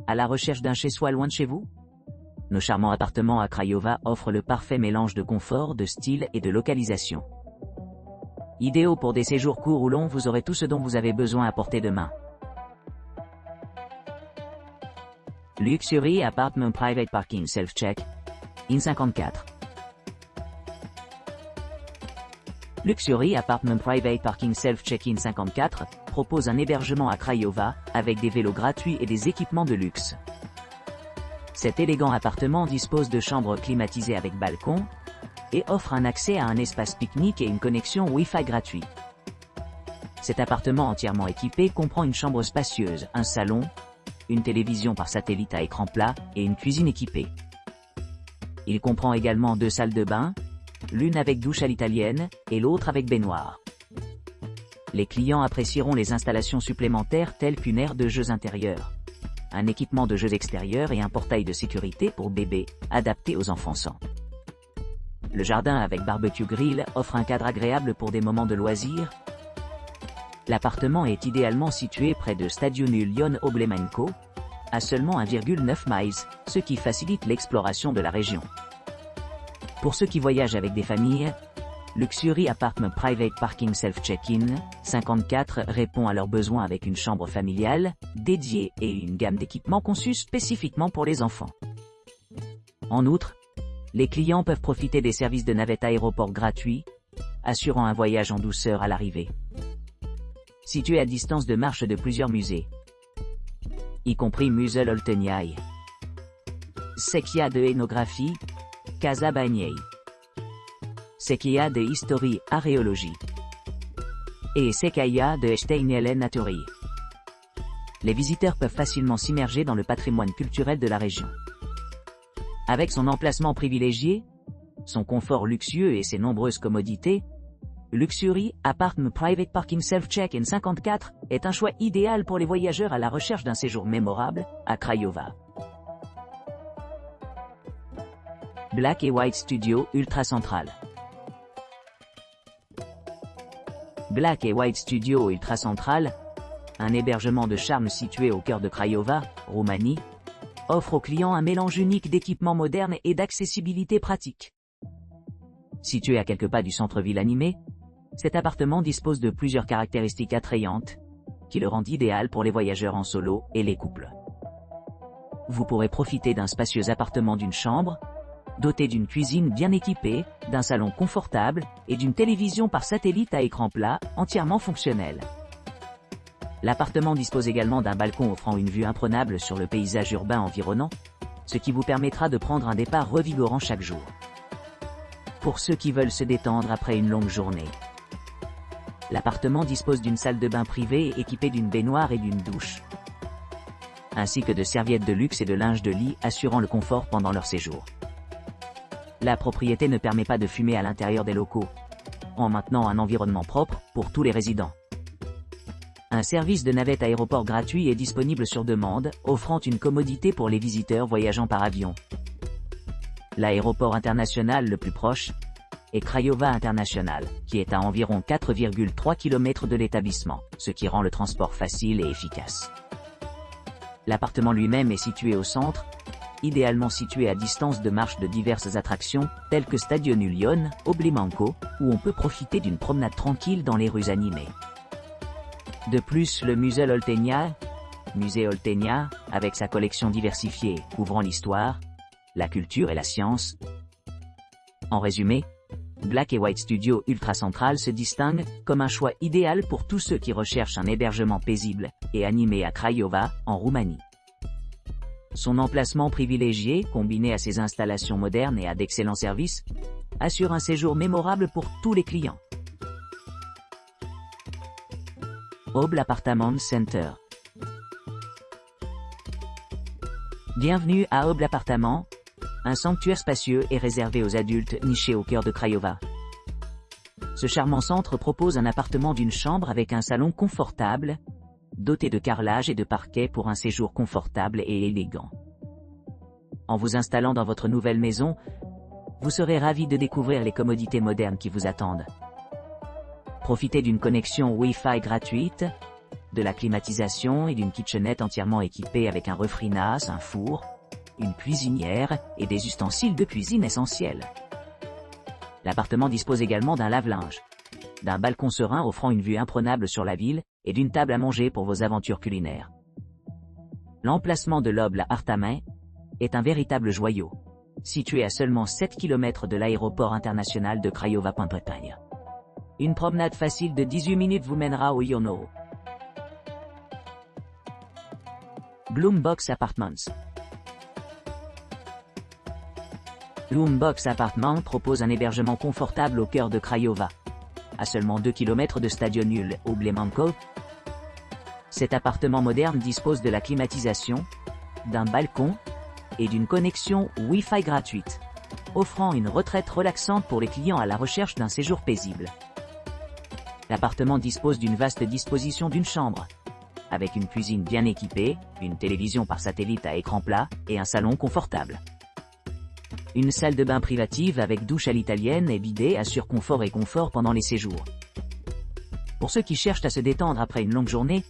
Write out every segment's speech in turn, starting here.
À la recherche d'un chez-soi loin de chez vous? Nos charmants appartements à Craiova offrent le parfait mélange de confort, de style et de localisation. Idéaux pour des séjours courts ou longs, vous aurez tout ce dont vous avez besoin à portée de main. Luxury Apartment Private Parking Self-Check in 54. Luxury Apartment Private Parking Self-Check-in 54 propose un hébergement à Craiova, avec des vélos gratuits et des équipements de luxe. Cet élégant appartement dispose de chambres climatisées avec balcon, et offre un accès à un espace pique-nique et une connexion Wi-Fi gratuit. Cet appartement entièrement équipé comprend une chambre spacieuse, un salon, une télévision par satellite à écran plat, et une cuisine équipée. Il comprend également 2 salles de bain, l'une avec douche à l'italienne, et l'autre avec baignoire. Les clients apprécieront les installations supplémentaires telles qu'une aire de jeux intérieure, un équipement de jeux extérieurs et un portail de sécurité pour bébés, adapté aux enfants sans. Le jardin avec barbecue grill offre un cadre agréable pour des moments de loisirs. L'appartement est idéalement situé près de Stadionu Lyon Oblemenko, à seulement 1,9 miles, ce qui facilite l'exploration de la région. Pour ceux qui voyagent avec des familles, Luxury Apartment Private Parking Self-Check-in 54 répond à leurs besoins avec une chambre familiale, dédiée et une gamme d'équipements conçus spécifiquement pour les enfants. En outre, les clients peuvent profiter des services de navette aéroport gratuits, assurant un voyage en douceur à l'arrivée. Situé à distance de marche de plusieurs musées, y compris Musée Olteniaï, Sekia de Ethnographie, Casa Bagnei, Sekia de History Archéologie et Sekaya de Steinelen Naturi. Les visiteurs peuvent facilement s'immerger dans le patrimoine culturel de la région. Avec son emplacement privilégié, son confort luxueux et ses nombreuses commodités, Luxury Apartment Private Parking Self-Check-in 54 est un choix idéal pour les voyageurs à la recherche d'un séjour mémorable à Craiova. Black & White Studio Ultra Central. Black & White Studio Ultra Central, un hébergement de charme situé au cœur de Craiova, Roumanie, offre aux clients un mélange unique d'équipements modernes et d'accessibilité pratique. Situé à quelques pas du centre-ville animé, cet appartement dispose de plusieurs caractéristiques attrayantes, qui le rendent idéal pour les voyageurs en solo et les couples. Vous pourrez profiter d'un spacieux appartement d'une chambre, doté d'une cuisine bien équipée, d'un salon confortable et d'une télévision par satellite à écran plat, entièrement fonctionnelle. L'appartement dispose également d'un balcon offrant une vue imprenable sur le paysage urbain environnant, ce qui vous permettra de prendre un départ revigorant chaque jour. Pour ceux qui veulent se détendre après une longue journée, l'appartement dispose d'une salle de bain privée équipée d'une baignoire et d'une douche, ainsi que de serviettes de luxe et de linge de lit assurant le confort pendant leur séjour. La propriété ne permet pas de fumer à l'intérieur des locaux, en maintenant un environnement propre pour tous les résidents. Un service de navette aéroport gratuit est disponible sur demande, offrant une commodité pour les visiteurs voyageant par avion. L'aéroport international le plus proche est Craiova International, qui est à environ 4,3 km de l'établissement, ce qui rend le transport facile et efficace. L'appartement lui-même est situé au centre, idéalement situé à distance de marche de diverses attractions, telles que Stadionu Lyon, Oblemenko, où on peut profiter d'une promenade tranquille dans les rues animées. De plus, le Musée Oltenia, avec sa collection diversifiée, couvrant l'histoire, la culture et la science. En résumé, Black & White Studio Ultra Central se distingue comme un choix idéal pour tous ceux qui recherchent un hébergement paisible et animé à Craiova, en Roumanie. Son emplacement privilégié, combiné à ses installations modernes et à d'excellents services, assure un séjour mémorable pour tous les clients. Obl Apartment Center. Bienvenue à Obl Appartement, un sanctuaire spacieux et réservé aux adultes niché au cœur de Craiova. Ce charmant centre propose un appartement d'une chambre avec un salon confortable, doté de carrelage et de parquet pour un séjour confortable et élégant. En vous installant dans votre nouvelle maison, vous serez ravi de découvrir les commodités modernes qui vous attendent. Profitez d'une connexion Wi-Fi gratuite, de la climatisation et d'une kitchenette entièrement équipée avec un refrinasse, un four, une cuisinière et des ustensiles de cuisine essentiels. L'appartement dispose également d'un lave-linge, d'un balcon serein offrant une vue imprenable sur la ville et d'une table à manger pour vos aventures culinaires. L'emplacement de l'Oble à Arthamin est un véritable joyau, situé à seulement 7 km de l'aéroport international de Craiova-Bretagne. Une promenade facile de 18 minutes vous mènera au Iono. Bloombox Apartments. Bloombox Apartments propose un hébergement confortable au cœur de Craiova, à seulement 2 km de Stadionul Oblemanco. Cet appartement moderne dispose de la climatisation, d'un balcon et d'une connexion Wi-Fi gratuite, offrant une retraite relaxante pour les clients à la recherche d'un séjour paisible. L'appartement dispose d'une vaste disposition d'une chambre, avec une cuisine bien équipée, une télévision par satellite à écran plat et un salon confortable. Une salle de bain privative avec douche à l'italienne et bidet assure confort et confort pendant les séjours. Pour ceux qui cherchent à se détendre après une longue journée,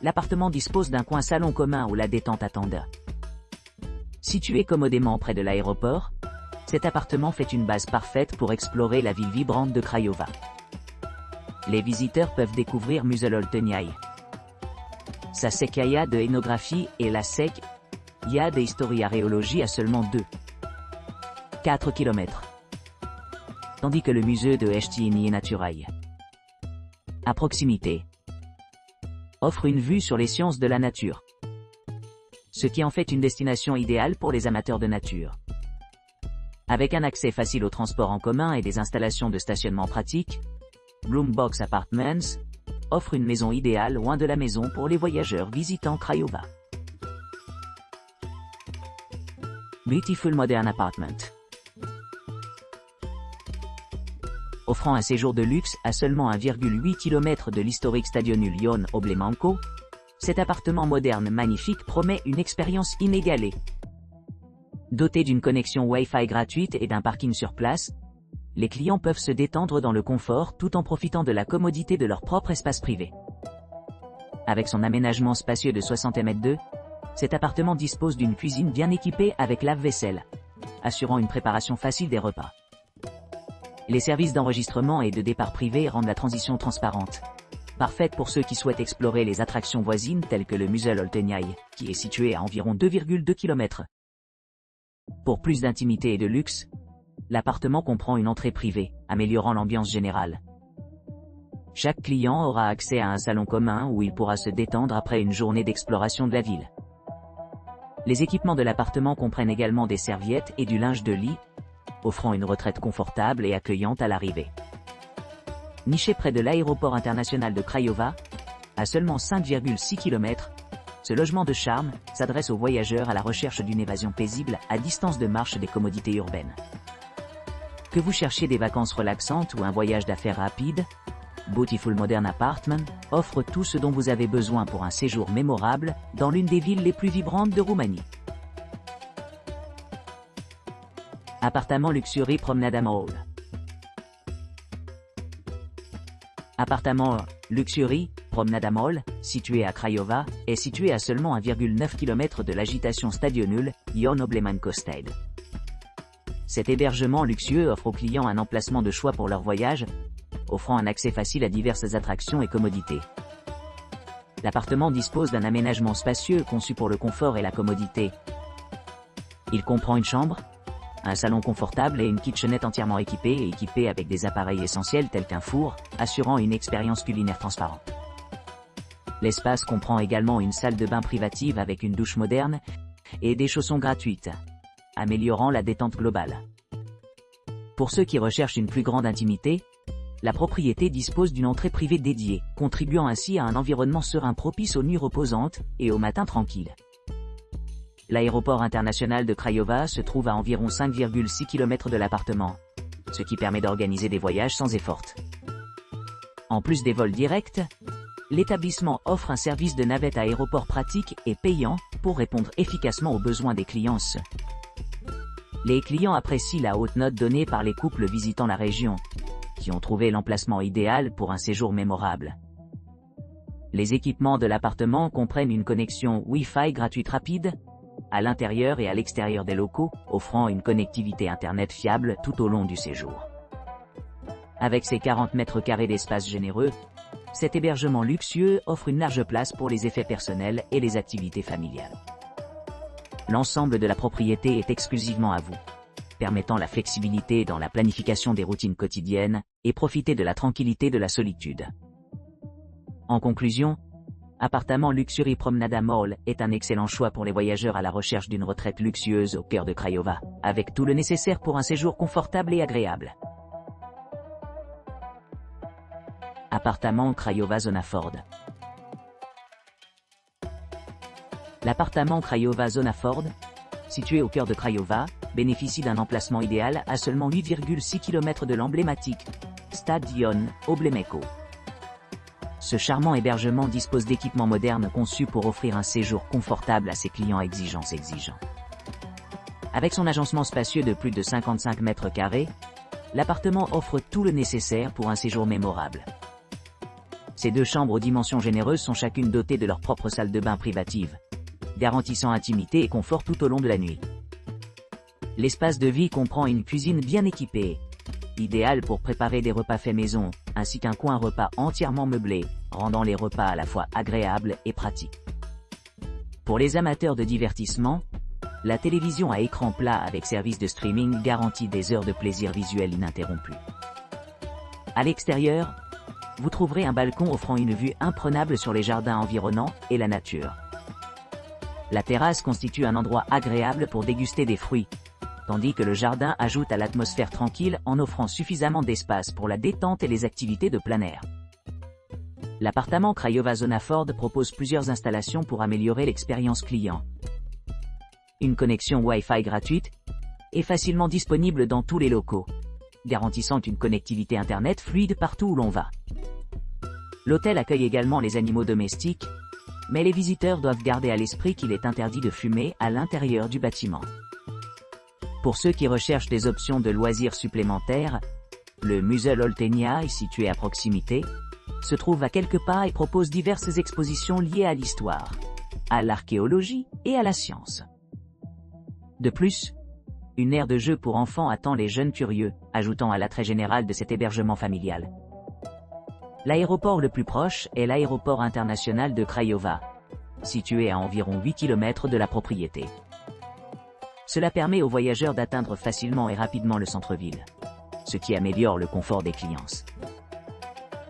l'appartement dispose d'un coin salon commun où la détente attend. Situé commodément près de l'aéroport, cet appartement fait une base parfaite pour explorer la ville vibrante de Craiova. Les visiteurs peuvent découvrir Muzelolteniai, sa secaya de ethnographie et la secaya de historiaréologie à seulement 4 km. Tandis que le musée de Estiini Naturae, à proximité, offre une vue sur les sciences de la nature, ce qui en fait une destination idéale pour les amateurs de nature. Avec un accès facile aux transports en commun et des installations de stationnement pratiques, Bloombox Apartments offre une maison idéale loin de la maison pour les voyageurs visitant Craiova. Beautiful Modern Apartment. Offrant un séjour de luxe à seulement 1,8 km de l'historique Stadionul Ion Oblemanco, cet appartement moderne magnifique promet une expérience inégalée. Doté d'une connexion Wi-Fi gratuite et d'un parking sur place, les clients peuvent se détendre dans le confort tout en profitant de la commodité de leur propre espace privé. Avec son aménagement spacieux de 60 m², cet appartement dispose d'une cuisine bien équipée avec lave-vaisselle, assurant une préparation facile des repas. Les services d'enregistrement et de départ privé rendent la transition transparente, parfaite pour ceux qui souhaitent explorer les attractions voisines telles que le Muzelolteniai, qui est situé à environ 2,2 km. Pour plus d'intimité et de luxe, l'appartement comprend une entrée privée, améliorant l'ambiance générale. Chaque client aura accès à un salon commun où il pourra se détendre après une journée d'exploration de la ville. Les équipements de l'appartement comprennent également des serviettes et du linge de lit, offrant une retraite confortable et accueillante à l'arrivée. Niché près de l'aéroport international de Craiova, à seulement 5,6 km, ce logement de charme s'adresse aux voyageurs à la recherche d'une évasion paisible à distance de marche des commodités urbaines. Que vous cherchiez des vacances relaxantes ou un voyage d'affaires rapide, Beautiful Modern Apartment offre tout ce dont vous avez besoin pour un séjour mémorable dans l'une des villes les plus vibrantes de Roumanie. Appartement Luxury Promenada Mall. Appartement Luxury Promenada Mall, situé à Craiova, est situé à seulement 1,9 km de l'agitation Stadionul Ion Oblemanco Stade. Cet hébergement luxueux offre aux clients un emplacement de choix pour leur voyage, offrant un accès facile à diverses attractions et commodités. L'appartement dispose d'un aménagement spacieux conçu pour le confort et la commodité. Il comprend une chambre, un salon confortable et une kitchenette entièrement équipée avec des appareils essentiels tels qu'un four, assurant une expérience culinaire transparente. L'espace comprend également une salle de bain privative avec une douche moderne et des chaussons gratuites, améliorant la détente globale. Pour ceux qui recherchent une plus grande intimité, la propriété dispose d'une entrée privée dédiée, contribuant ainsi à un environnement serein propice aux nuits reposantes et aux matins tranquilles. L'aéroport international de Craiova se trouve à environ 5,6 km de l'appartement, ce qui permet d'organiser des voyages sans effort. En plus des vols directs, l'établissement offre un service de navette à aéroport pratique et payant pour répondre efficacement aux besoins des clients. Les clients apprécient la haute note donnée par les couples visitant la région, qui ont trouvé l'emplacement idéal pour un séjour mémorable. Les équipements de l'appartement comprennent une connexion Wi-Fi gratuite rapide, à l'intérieur et à l'extérieur des locaux, offrant une connectivité Internet fiable tout au long du séjour. Avec ses 40 mètres carrés d'espace généreux, cet hébergement luxueux offre une large place pour les effets personnels et les activités familiales. L'ensemble de la propriété est exclusivement à vous, permettant la flexibilité dans la planification des routines quotidiennes et profiter de la tranquillité de la solitude. En conclusion, Appartement Luxury Promenada Mall est un excellent choix pour les voyageurs à la recherche d'une retraite luxueuse au cœur de Craiova, avec tout le nécessaire pour un séjour confortable et agréable. Appartement Craiova Zona Ford. L'appartement Craiova Zona Ford, situé au cœur de Craiova, bénéficie d'un emplacement idéal à seulement 8,6 km de l'emblématique Stade Ion Oblemeco. Ce charmant hébergement dispose d'équipements modernes conçus pour offrir un séjour confortable à ses clients exigeants. Avec son agencement spacieux de plus de 55 mètres carrés, l'appartement offre tout le nécessaire pour un séjour mémorable. Ces 2 chambres aux dimensions généreuses sont chacune dotées de leur propre salle de bain privative, garantissant intimité et confort tout au long de la nuit. L'espace de vie comprend une cuisine bien équipée, idéale pour préparer des repas faits maison, ainsi qu'un coin repas entièrement meublé, rendant les repas à la fois agréables et pratiques. Pour les amateurs de divertissement, la télévision à écran plat avec service de streaming garantit des heures de plaisir visuel ininterrompues. À l'extérieur, vous trouverez un balcon offrant une vue imprenable sur les jardins environnants et la nature. La terrasse constitue un endroit agréable pour déguster des fruits, tandis que le jardin ajoute à l'atmosphère tranquille en offrant suffisamment d'espace pour la détente et les activités de plein air. L'appartement Craiova Zona Ford propose plusieurs installations pour améliorer l'expérience client. Une connexion Wi-Fi gratuite est facilement disponible dans tous les locaux, garantissant une connectivité Internet fluide partout où l'on va. L'hôtel accueille également les animaux domestiques, mais les visiteurs doivent garder à l'esprit qu'il est interdit de fumer à l'intérieur du bâtiment. Pour ceux qui recherchent des options de loisirs supplémentaires, le Musée Oltenia est situé à proximité, se trouve à quelques pas et propose diverses expositions liées à l'histoire, à l'archéologie et à la science. De plus, une aire de jeu pour enfants attend les jeunes curieux, ajoutant à l'attrait général de cet hébergement familial. L'aéroport le plus proche est l'aéroport international de Craiova, situé à environ 8 km de la propriété. Cela permet aux voyageurs d'atteindre facilement et rapidement le centre-ville, ce qui améliore le confort des clients.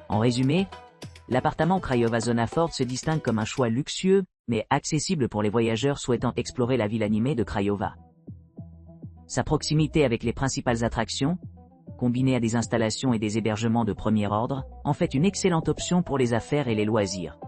En résumé, l'appartement Craiova Zona Ford se distingue comme un choix luxueux, mais accessible pour les voyageurs souhaitant explorer la ville animée de Craiova. Sa proximité avec les principales attractions, combinée à des installations et des hébergements de premier ordre, en fait une excellente option pour les affaires et les loisirs.